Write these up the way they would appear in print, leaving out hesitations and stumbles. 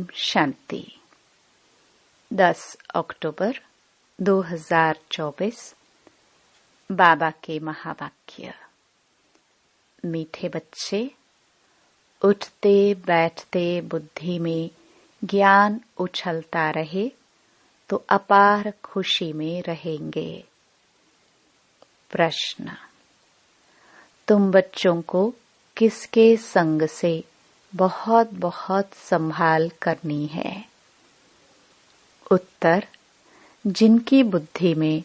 शांति 10 अक्टूबर 2024। बाबा के महावाक्य। मीठे बच्चे, उठते बैठते बुद्धि में ज्ञान उछलता रहे तो अपार खुशी में रहेंगे। प्रश्न: तुम बच्चों को किसके संग से बहुत बहुत संभाल करनी है? उत्तर: जिनकी बुद्धि में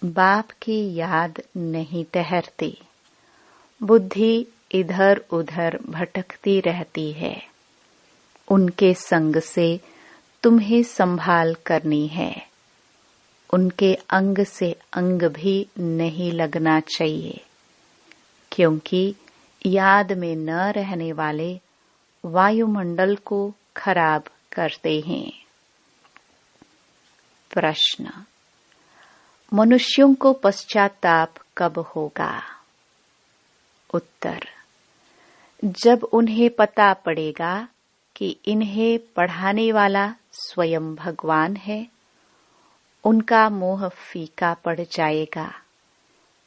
बाप की याद नहीं ठहरती, बुद्धि इधर उधर भटकती रहती है, उनके संग से तुम्हें संभाल करनी है। उनके अंग से अंग भी नहीं लगना चाहिए, क्योंकि याद में न रहने वाले वायुमंडल को खराब करते हैं। प्रश्न: मनुष्यों को पश्चाताप कब होगा? उत्तर: जब उन्हें पता पड़ेगा कि इन्हें पढ़ाने वाला स्वयं भगवान है, उनका मोह फीका पड़ जाएगा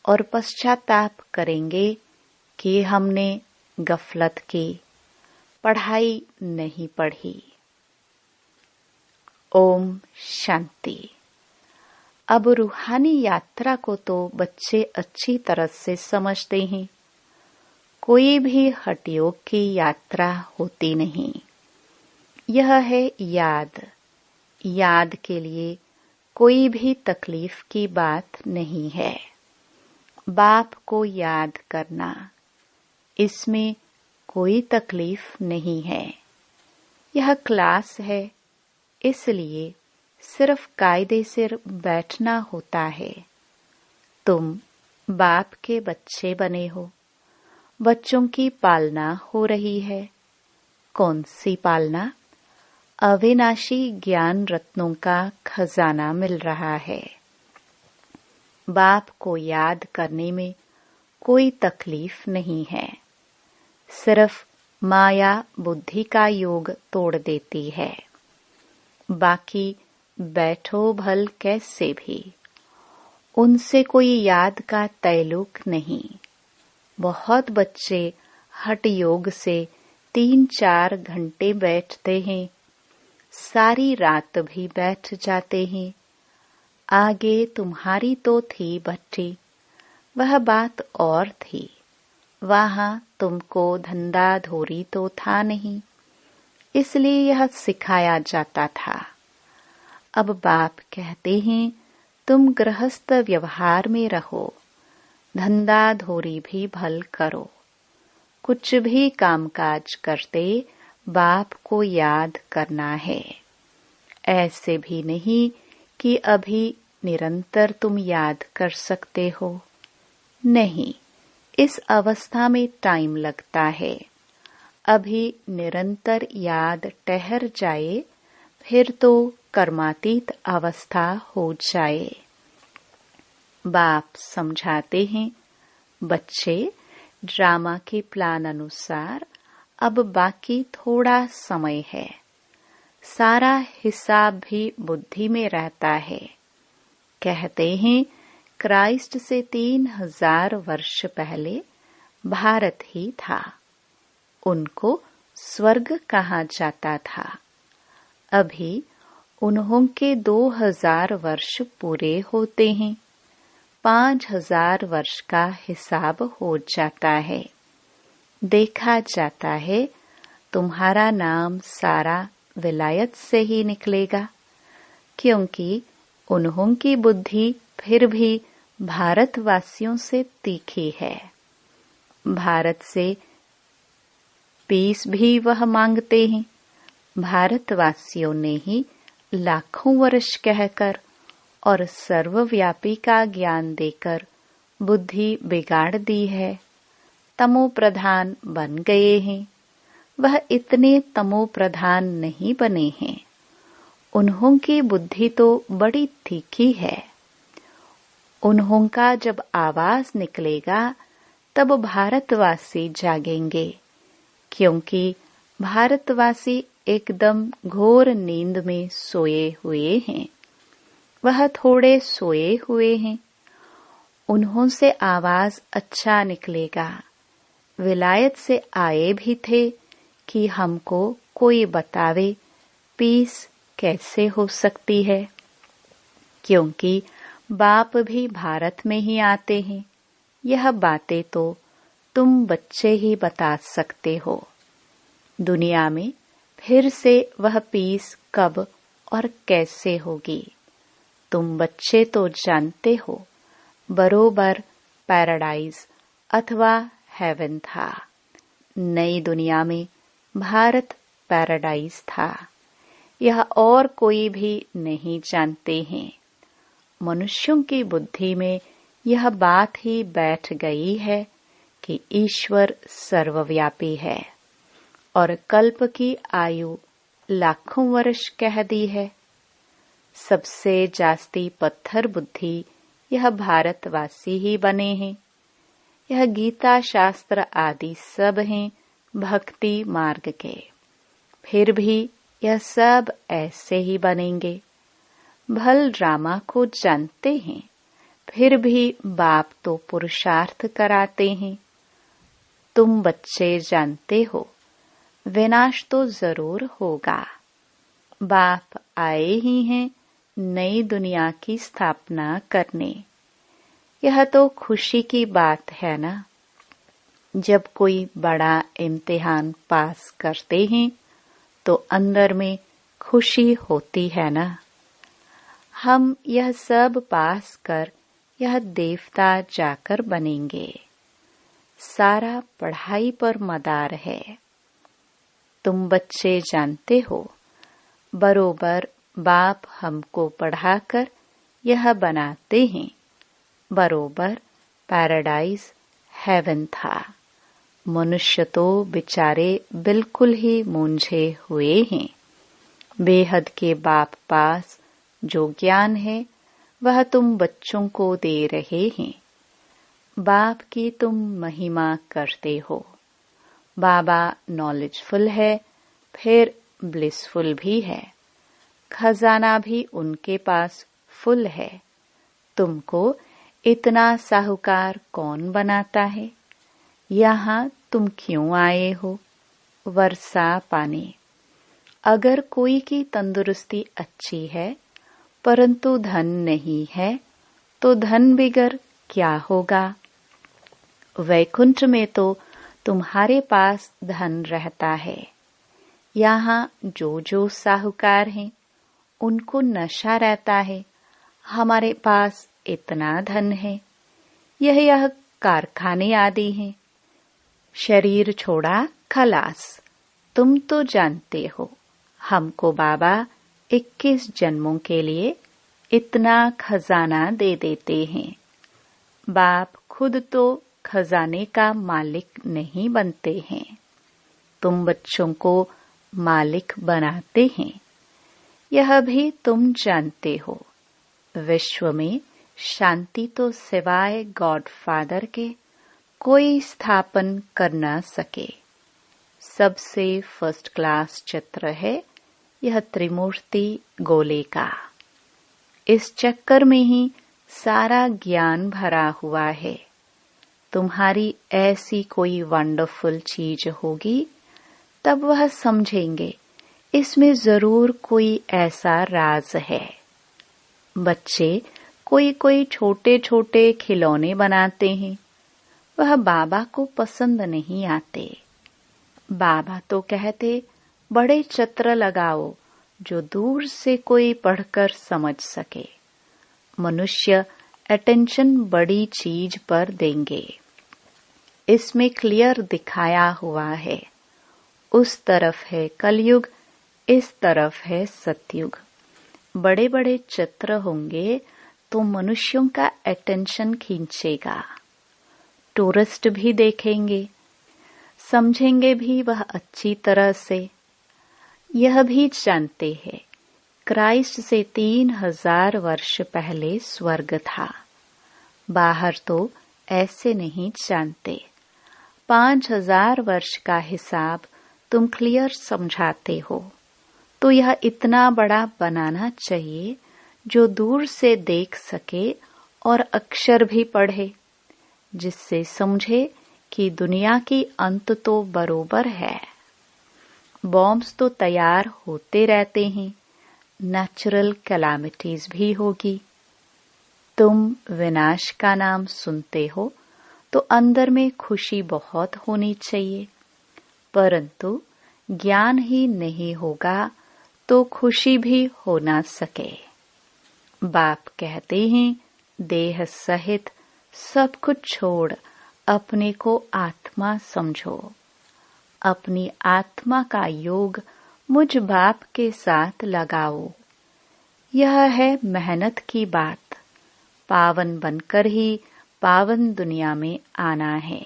और पश्चाताप करेंगे कि हमने गफलत की, पढ़ाई नहीं पढ़ी। ओम शांति। अब रूहानी यात्रा को तो बच्चे अच्छी तरह से समझते हैं। कोई भी हठयोग की यात्रा होती नहीं। यह है याद। याद के लिए कोई भी तकलीफ की बात नहीं है। बाप को याद करना, इसमें कोई तकलीफ नहीं है। यह क्लास है, इसलिए सिर्फ कायदे से बैठना होता है। तुम बाप के बच्चे बने हो। बच्चों की पालना हो रही है। कौन सी पालना? अविनाशी ज्ञान रत्नों का खजाना मिल रहा है। बाप को याद करने में कोई तकलीफ नहीं है। सिर्फ माया बुद्धि का योग तोड़ देती है। बाकी बैठो भल कैसे भी, उनसे कोई याद का तैलुक नहीं। बहुत बच्चे हठ योग से 3-4 घंटे बैठते हैं, सारी रात भी बैठ जाते हैं। आगे तुम्हारी तो थी भट्टी, वह बात और थी। वहां तुमको धंधा धोरी तो था नहीं, इसलिए यह सिखाया जाता था। अब बाप कहते हैं तुम गृहस्थ व्यवहार में रहो, धंधा धोरी भी भल करो। कुछ भी कामकाज करते बाप को याद करना है। ऐसे भी नहीं कि अभी निरंतर तुम याद कर सकते हो। नहीं, इस अवस्था में टाइम लगता है। अभी निरंतर याद ठहर जाए, फिर तो कर्मातीत अवस्था हो जाए। बाप समझाते हैं, बच्चे ड्रामा के प्लान अनुसार अब बाकी थोड़ा समय है। सारा हिसाब भी बुद्धि में रहता है। कहते हैं क्राइस्ट से 3000 वर्ष पहले भारत ही था। उनको स्वर्ग कहा जाता था। अभी उन्हों के 2000 वर्ष पूरे होते हैं। 5000 वर्ष का हिसाब हो जाता है। देखा जाता है तुम्हारा नाम सारा विलायत से ही निकलेगा, क्योंकि उन्हों की बुद्धि फिर भी भारतवासियों से तीखी है। भारत से पीस भी वह मांगते हैं। भारतवासियों ने ही लाखों वर्ष कहकर और सर्वव्यापी का ज्ञान देकर बुद्धि बिगाड़ दी है। तमो प्रधान बन गए हैं। वह इतने तमो प्रधान नहीं बने हैं। उन्हों की बुद्धि तो बड़ी तीखी है। उन्हों का जब आवाज निकलेगा तब भारतवासी जागेंगे, क्योंकि भारतवासी एकदम घोर नींद में सोए हुए हैं। वह थोड़े सोए हुए हैं। उन्हों से आवाज अच्छा निकलेगा। विलायत से आए भी थे कि हमको कोई बतावे पीस कैसे हो सकती है, क्योंकि बाप भी भारत में ही आते हैं। यह बातें तो तुम बच्चे ही बता सकते हो। दुनिया में फिर से वह पीस कब और कैसे होगी, तुम बच्चे तो जानते हो। बरोबर पैराडाइज अथवा हेवन था। नई दुनिया में भारत पैराडाइज था। यह और कोई भी नहीं जानते हैं। मनुष्यों की बुद्धि में यह बात ही बैठ गई है कि ईश्वर सर्वव्यापी है और कल्प की आयु लाखों वर्ष कह दी है। सबसे जास्ती पत्थर बुद्धि यह भारतवासी ही बने हैं। यह गीता शास्त्र आदि सब हैं भक्ति मार्ग के। फिर भी यह सब ऐसे ही बनेंगे। भल ड्रामा को जानते हैं, फिर भी बाप तो पुरुषार्थ कराते हैं। तुम बच्चे जानते हो विनाश तो जरूर होगा। बाप आए ही हैं नई दुनिया की स्थापना करने। यह तो खुशी की बात है ना। जब कोई बड़ा इम्तिहान पास करते हैं तो अंदर में खुशी होती है ना। हम यह सब पास कर यह देवता जाकर बनेंगे। सारा पढ़ाई पर मदार है। तुम बच्चे जानते हो, बरोबर बाप हमको पढ़ाकर यह बनाते हैं। बरोबर पैराडाइज हेवन था। मनुष्य तो बेचारे बिल्कुल ही मूंझे हुए हैं। बेहद के बाप पास जो ज्ञान है वह तुम बच्चों को दे रहे हैं। बाप की तुम महिमा करते हो। बाबा नॉलेजफुल है, फिर ब्लिसफुल भी है। खजाना भी उनके पास फुल है। तुमको इतना साहूकार कौन बनाता है? यहाँ तुम क्यों आए हो? वर्षा पाने। अगर कोई की तंदुरुस्ती अच्छी है परंतु धन नहीं है तो धन बिगर क्या होगा? वैकुंठ में तो तुम्हारे पास धन रहता है। यहाँ जो साहूकार हैं उनको नशा रहता है। हमारे पास इतना धन है। यह कारखाने आदि हैं। शरीर छोड़ा खलास। तुम तो जानते हो हमको बाबा 21 जन्मों के लिए इतना खजाना दे देते हैं। बाप खुद तो खजाने का मालिक नहीं बनते हैं। तुम बच्चों को मालिक बनाते हैं। यह भी तुम जानते हो। विश्व में शांति तो सिवाय गॉड फादर के कोई स्थापन कर न सके। सबसे फर्स्ट क्लास चित्र है यह त्रिमूर्ति गोले का। इस चक्कर में ही सारा ज्ञान भरा हुआ है। तुम्हारी ऐसी कोई वंडरफुल चीज होगी तब वह समझेंगे इसमें जरूर कोई ऐसा राज है। बच्चे कोई छोटे छोटे खिलौने बनाते हैं। वह बाबा को पसंद नहीं आते। बाबा तो कहते बड़े चित्र लगाओ जो दूर से कोई पढ़कर समझ सके। मनुष्य अटेंशन बड़ी चीज पर देंगे। इसमें क्लियर दिखाया हुआ है। उस तरफ है कलयुग, इस तरफ है सतयुग। बड़े बड़े चित्र होंगे तो मनुष्यों का अटेंशन खींचेगा। टूरिस्ट भी देखेंगे, समझेंगे भी वह अच्छी तरह से। यह भी जानते हैं क्राइस्ट से 3000 वर्ष पहले स्वर्ग था। बाहर तो ऐसे नहीं जानते। 5000 वर्ष का हिसाब तुम क्लियर समझाते हो। तो यह इतना बड़ा बनाना चाहिए जो दूर से देख सके और अक्षर भी पढ़े, जिससे समझे कि दुनिया की अंत तो बरोबर है। बॉम्ब्स तो तैयार होते रहते हैं, नेचुरल कैलामिटीज भी होगी। तुम विनाश का नाम सुनते हो तो अंदर में खुशी बहुत होनी चाहिए, परंतु ज्ञान ही नहीं होगा तो खुशी भी हो ना सके। बाप कहते हैं, देह सहित सब कुछ छोड़ अपने को आत्मा समझो। अपनी आत्मा का योग मुझ बाप के साथ लगाओ। यह है मेहनत की बात। पावन बनकर ही पावन दुनिया में आना है।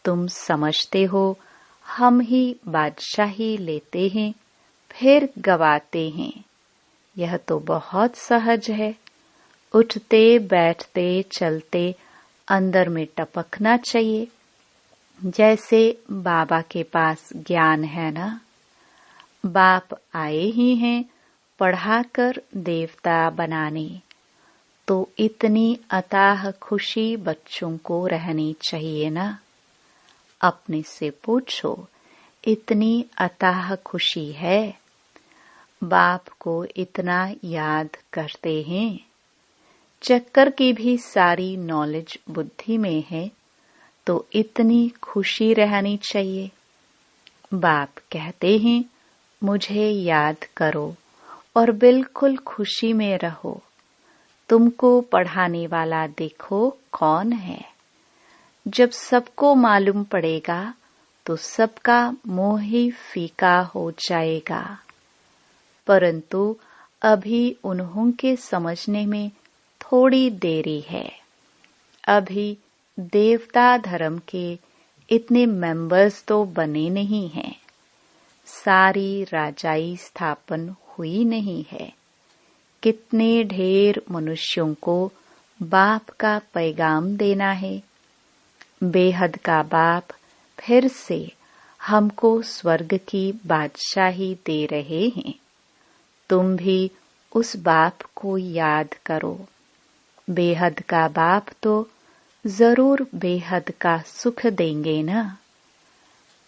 तुम समझते हो हम ही बादशाही लेते हैं फिर गवाते हैं। यह तो बहुत सहज है। उठते बैठते चलते अंदर में टपकना चाहिए। जैसे बाबा के पास ज्ञान है ना, बाप आए ही हैं पढ़ाकर देवता बनाने, तो इतनी अथाह खुशी बच्चों को रहनी चाहिए ना। अपने से पूछो, इतनी अथाह खुशी है? बाप को इतना याद करते हैं। चक्कर की भी सारी नॉलेज बुद्धि में है, तो इतनी खुशी रहनी चाहिए। बाप कहते हैं, मुझे याद करो और बिल्कुल खुशी में रहो। तुमको पढ़ाने वाला देखो कौन है। जब सबको मालूम पड़ेगा तो सबका मोह ही फीका हो जाएगा। परंतु अभी उन्हों के समझने में थोड़ी देरी है। अभी देवता धर्म के इतने मेंबर्स तो बने नहीं हैं। सारी राजाई स्थापन हुई नहीं है। कितने ढेर मनुष्यों को बाप का पैगाम देना है। बेहद का बाप फिर से हमको स्वर्ग की बादशाही दे रहे हैं। तुम भी उस बाप को याद करो। बेहद का बाप तो जरूर बेहद का सुख देंगे ना।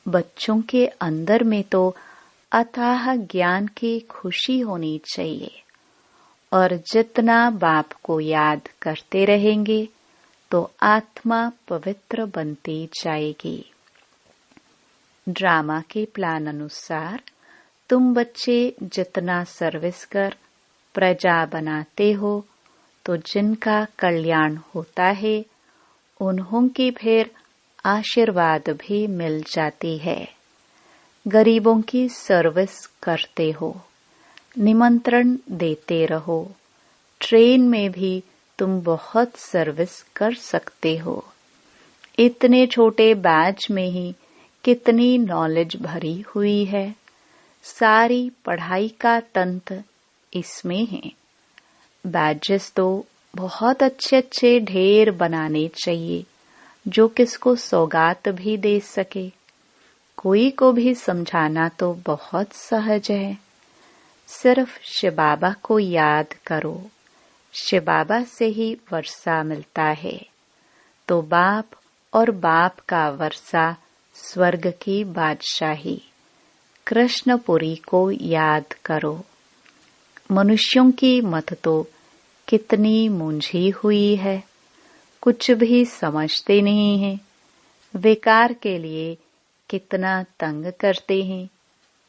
बच्चों के अंदर में तो अथाह ज्ञान की खुशी होनी चाहिए, और जितना बाप को याद करते रहेंगे तो आत्मा पवित्र बनती जाएगी। ड्रामा के प्लान अनुसार तुम बच्चे जितना सर्विस कर प्रजा बनाते हो, तो जिनका कल्याण होता है उन्हों की फिर आशीर्वाद भी मिल जाती है। गरीबों की सर्विस करते हो, निमंत्रण देते रहो। ट्रेन में भी तुम बहुत सर्विस कर सकते हो। इतने छोटे बैच में ही कितनी नॉलेज भरी हुई है। सारी पढ़ाई का तंत्र इसमें है। बैजेस तो बहुत अच्छे अच्छे ढेर बनाने चाहिए, जो किसको सौगात भी दे सके। कोई को भी समझाना तो बहुत सहज है। सिर्फ शिव बाबा को याद करो। शिव बाबा से ही वर्षा मिलता है, तो बाप और बाप का वर्षा स्वर्ग की बादशाही कृष्णपुरी को याद करो। मनुष्यों की मत तो कितनी मूंझी हुई है, कुछ भी समझते नहीं हैं। विकार के लिए कितना तंग करते हैं,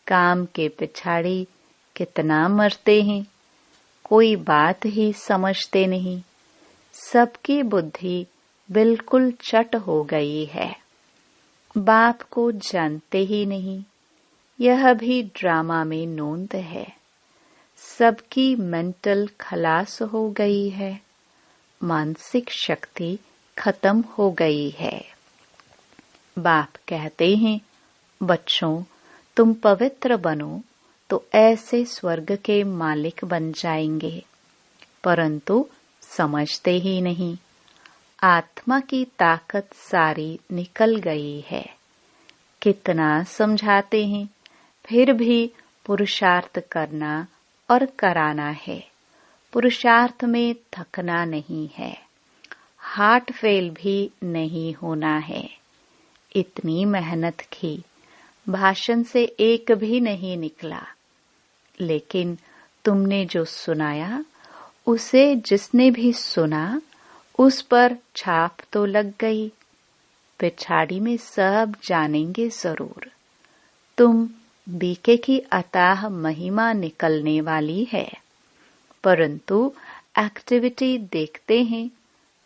काम के पिछाड़ी कितना मरते हैं। कोई बात ही समझते नहीं। सबकी बुद्धि बिल्कुल चट हो गई है। बाप को जानते ही नहीं। यह भी ड्रामा में नोंद है। सबकी मेंटल खलास हो गई है। मानसिक शक्ति खत्म हो गई है। बाप कहते हैं, बच्चों तुम पवित्र बनो तो ऐसे स्वर्ग के मालिक बन जाएंगे, परंतु समझते ही नहीं। आत्मा की ताकत सारी निकल गई है। कितना समझाते हैं, फिर भी पुरुषार्थ करना और कराना है। पुरुषार्थ में थकना नहीं है, हार्ट फेल भी नहीं होना है। इतनी मेहनत की, भाषण से एक भी नहीं निकला, लेकिन तुमने जो सुनाया उसे जिसने भी सुना उस पर छाप तो लग गई। पिछाड़ी में सब जानेंगे जरूर। तुम बीके की अताह महिमा निकलने वाली है, परंतु एक्टिविटी देखते हैं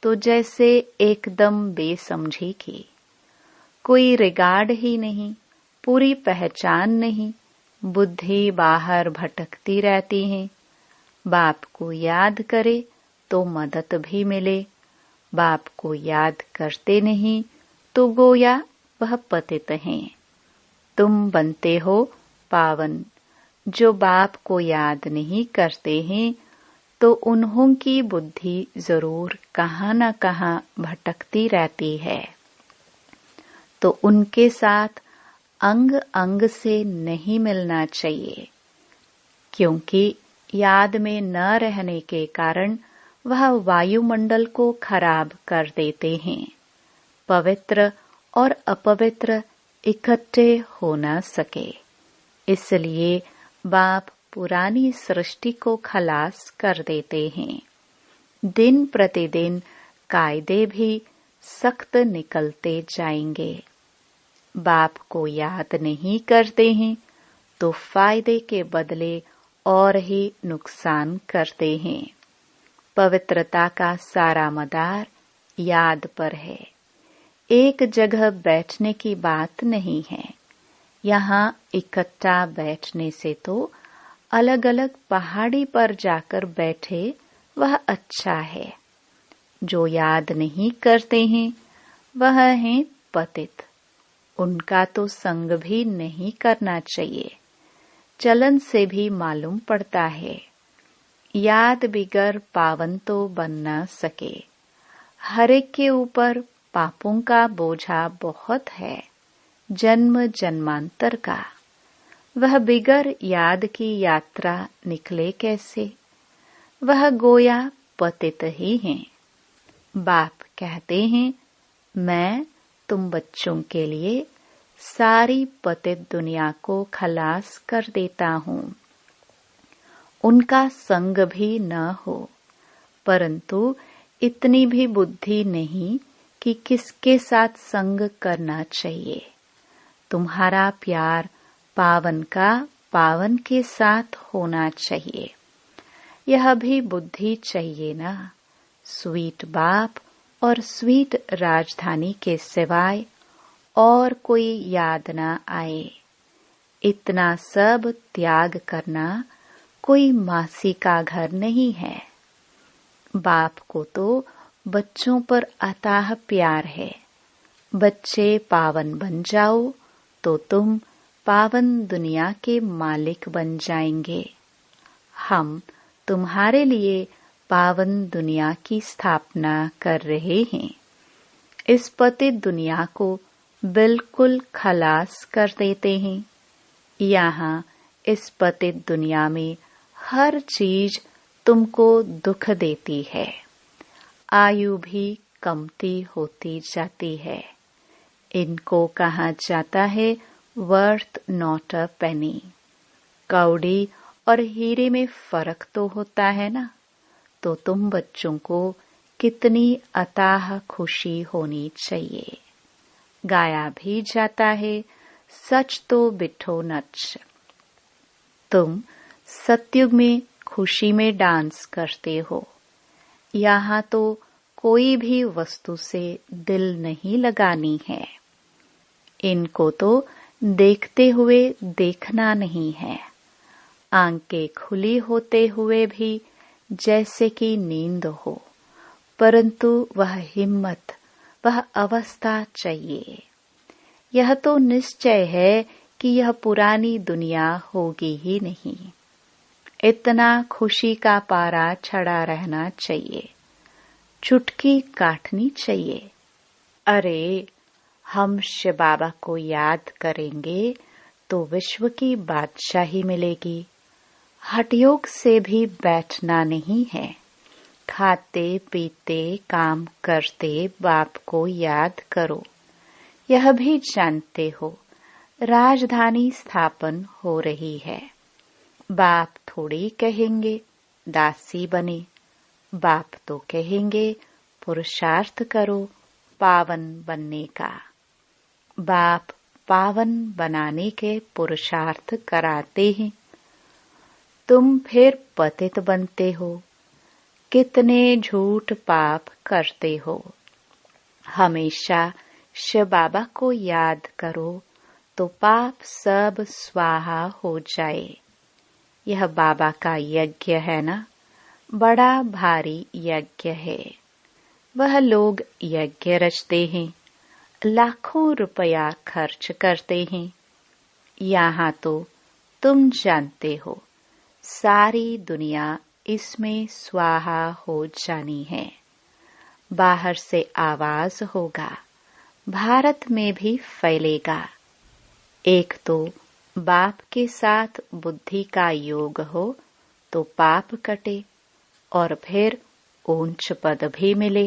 तो जैसे एकदम बेसमझी की। कोई रिगार्ड ही नहीं, पूरी पहचान नहीं, बुद्धि बाहर भटकती रहती है। बाप को याद करे तो मदद भी मिले, बाप को याद करते नहीं तो गोया वह पतित हैं। तुम बनते हो पावन। जो बाप को याद नहीं करते हैं तो उन्हों की बुद्धि जरूर कहाँ न कहाँ भटकती रहती है। तो उनके साथ अंग अंग से नहीं मिलना चाहिए, क्योंकि याद में न रहने के कारण वह वायुमंडल को खराब कर देते हैं। पवित्र और अपवित्र इकट्ठे हो न सके, इसलिए बाप पुरानी सृष्टि को खलास कर देते हैं। दिन प्रतिदिन कायदे भी सख्त निकलते जाएंगे। बाप को याद नहीं करते हैं तो फायदे के बदले और ही नुकसान करते हैं। पवित्रता का सारा मदार याद पर है। एक जगह बैठने की बात नहीं है। यहाँ इकट्ठा बैठने से तो अलग अलग पहाड़ी पर जाकर बैठे वह अच्छा है। जो याद नहीं करते हैं वह हैं पतित। उनका तो संग भी नहीं करना चाहिए। चलन से भी मालूम पड़ता है। याद बिगर पावन तो बन न सके। हर एक के ऊपर पापों का बोझा बहुत है, जन्म जन्मांतर का। वह बिगर याद की यात्रा निकले कैसे? वह गोया पतित ही हैं। बाप कहते हैं, मैं तुम बच्चों के लिए सारी पतित दुनिया को खलास कर देता हूँ। उनका संग भी न हो, परंतु इतनी भी बुद्धि नहीं कि किसके साथ संग करना चाहिए। तुम्हारा प्यार पावन का पावन के साथ होना चाहिए। यह भी बुद्धि चाहिए ना। स्वीट बाप और स्वीट राजधानी के सिवाय और कोई याद न आए। इतना सब त्याग करना कोई मासी का घर नहीं है। बाप को तो बच्चों पर अथाह प्यार है। बच्चे पावन बन जाओ तो तुम पावन दुनिया के मालिक बन जाएंगे। हम तुम्हारे लिए पावन दुनिया की स्थापना कर रहे हैं। इस पतित दुनिया को बिल्कुल खलास कर देते हैं। यहाँ इस पतित दुनिया में हर चीज तुमको दुख देती है। आयु भी कमती होती जाती है। इनको कहा जाता है वर्थ नॉट अ पेनी। कौड़ी और हीरे में फर्क तो होता है ना। तो तुम बच्चों को कितनी अथाह खुशी होनी चाहिए। गाया भी जाता है, सच तो बिठो नच। तुम सतयुग में खुशी में डांस करते हो। यहाँ तो कोई भी वस्तु से दिल नहीं लगानी है। इनको तो देखते हुए देखना नहीं है। आंखें खुली होते हुए भी जैसे कि नींद हो, परंतु वह हिम्मत, वह अवस्था चाहिए। यह तो निश्चय है कि यह पुरानी दुनिया होगी ही नहीं। इतना खुशी का पारा चढ़ा रहना चाहिए। चुटकी काटनी चाहिए। अरे, हम शिव बाबा को याद करेंगे तो विश्व की बादशाही मिलेगी। हठयोग से भी बैठना नहीं है। खाते पीते काम करते बाप को याद करो। यह भी जानते हो राजधानी स्थापन हो रही है। बाप थोड़ी कहेंगे दासी बने। बाप तो कहेंगे पुरुषार्थ करो पावन बनने का। बाप पावन बनाने के पुरुषार्थ कराते हैं। तुम फिर पतित बनते हो। कितने झूठ पाप करते हो। हमेशा शिव बाबा को याद करो तो पाप सब स्वाहा हो जाए। यह बाबा का यज्ञ है ना, बड़ा भारी यज्ञ है। वह लोग यज्ञ रचते हैं, लाखों रुपया खर्च करते हैं। यहाँ तो तुम जानते हो सारी दुनिया इसमें स्वाहा हो जानी है। बाहर से आवाज होगा, भारत में भी फैलेगा। एक तो बाप के साथ बुद्धि का योग हो तो पाप कटे और फिर ऊंच पद भी मिले।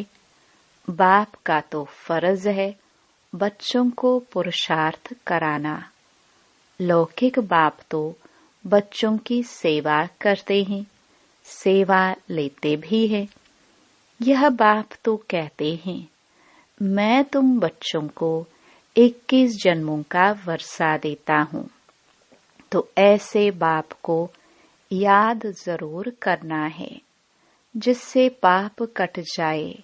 बाप का तो फर्ज है बच्चों को पुरुषार्थ कराना। लौकिक बाप तो बच्चों की सेवा करते हैं, सेवा लेते भी हैं। यह बाप तो कहते हैं मैं तुम बच्चों को 21 जन्मों का वर्षा देता हूँ। तो ऐसे बाप को याद जरूर करना है जिससे पाप कट जाए।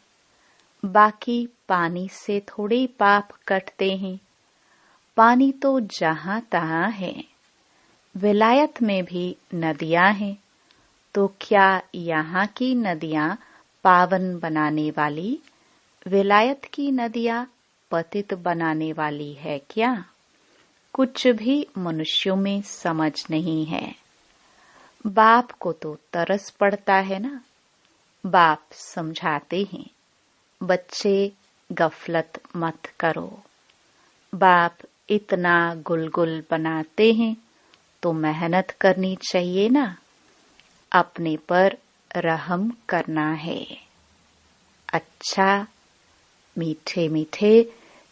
बाकी पानी से थोड़े पाप कटते हैं। पानी तो जहाँ तहाँ है। विलायत में भी नदियाँ हैं, तो क्या यहाँ की नदियाँ पावन बनाने वाली, विलायत की नदियाँ पतित बनाने वाली है क्या? कुछ भी मनुष्यों में समझ नहीं है। बाप को तो तरस पड़ता है ना। बाप समझाते हैं बच्चे गफलत मत करो। बाप इतना गुलगुल बनाते हैं तो मेहनत करनी चाहिए ना। अपने पर रहम करना है। अच्छा, मीठे मीठे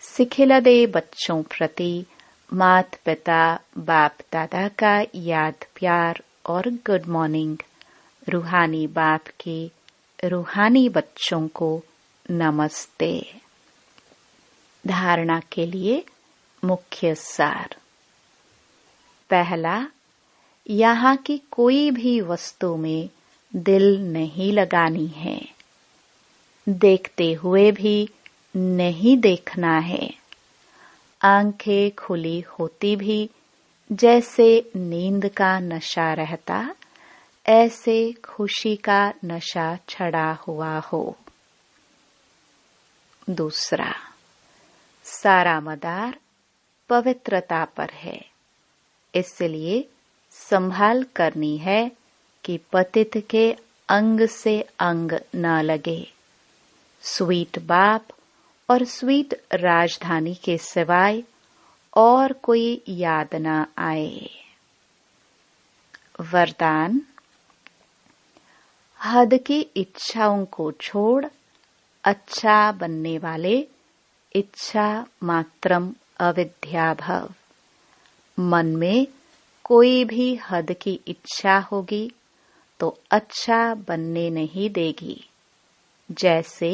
सिखिलदे बच्चों प्रति माता पिता बाप दादा का याद प्यार और गुड मॉर्निंग। रूहानी बाप के रूहानी बच्चों को नमस्ते। धारणा के लिए मुख्य सार। पहला, यहाँ की कोई भी वस्तु में दिल नहीं लगानी है। देखते हुए भी नहीं देखना है। आंखें खुली होती भी जैसे नींद का नशा रहता, ऐसे खुशी का नशा चढ़ा हुआ हो। दूसरा, सारा मदार पवित्रता पर है। इसलिए संभाल करनी है कि पतित के अंग से अंग न लगे। स्वीट बाप और स्वीट राजधानी के सिवाय और कोई याद न आए। वरदान, हद की इच्छाओं को छोड़ अच्छा बनने वाले इच्छा मात्रम अविद्या भव। मन में कोई भी हद की इच्छा होगी तो अच्छा बनने नहीं देगी। जैसे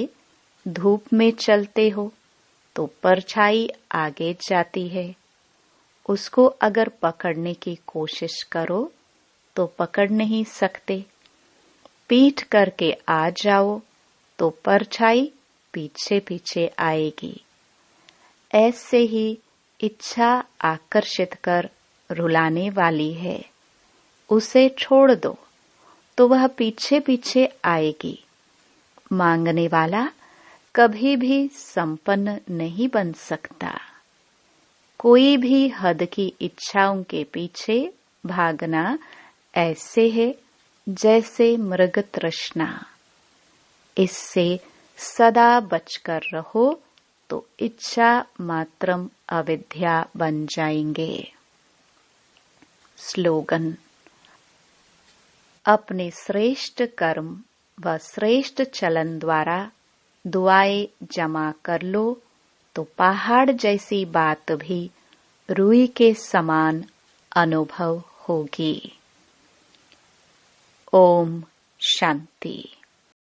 धूप में चलते हो तो परछाई आगे जाती है। उसको अगर पकड़ने की कोशिश करो तो पकड़ नहीं सकते। पीठ करके आ जाओ तो परछाई पीछे पीछे आएगी। ऐसे ही इच्छा आकर्षित कर रुलाने वाली है। उसे छोड़ दो तो वह पीछे पीछे आएगी। मांगने वाला कभी भी संपन्न नहीं बन सकता। कोई भी हद की इच्छाओं के पीछे भागना ऐसे है जैसे मृग तृष्णा। इससे सदा बचकर रहो तो इच्छा मात्रम अविद्या बन जाएंगे। स्लोगन। अपने श्रेष्ठ कर्म व श्रेष्ठ चलन द्वारा दुआएं जमा कर लो तो पहाड़ जैसी बात भी रुई के समान अनुभव होगी। ओम शांति।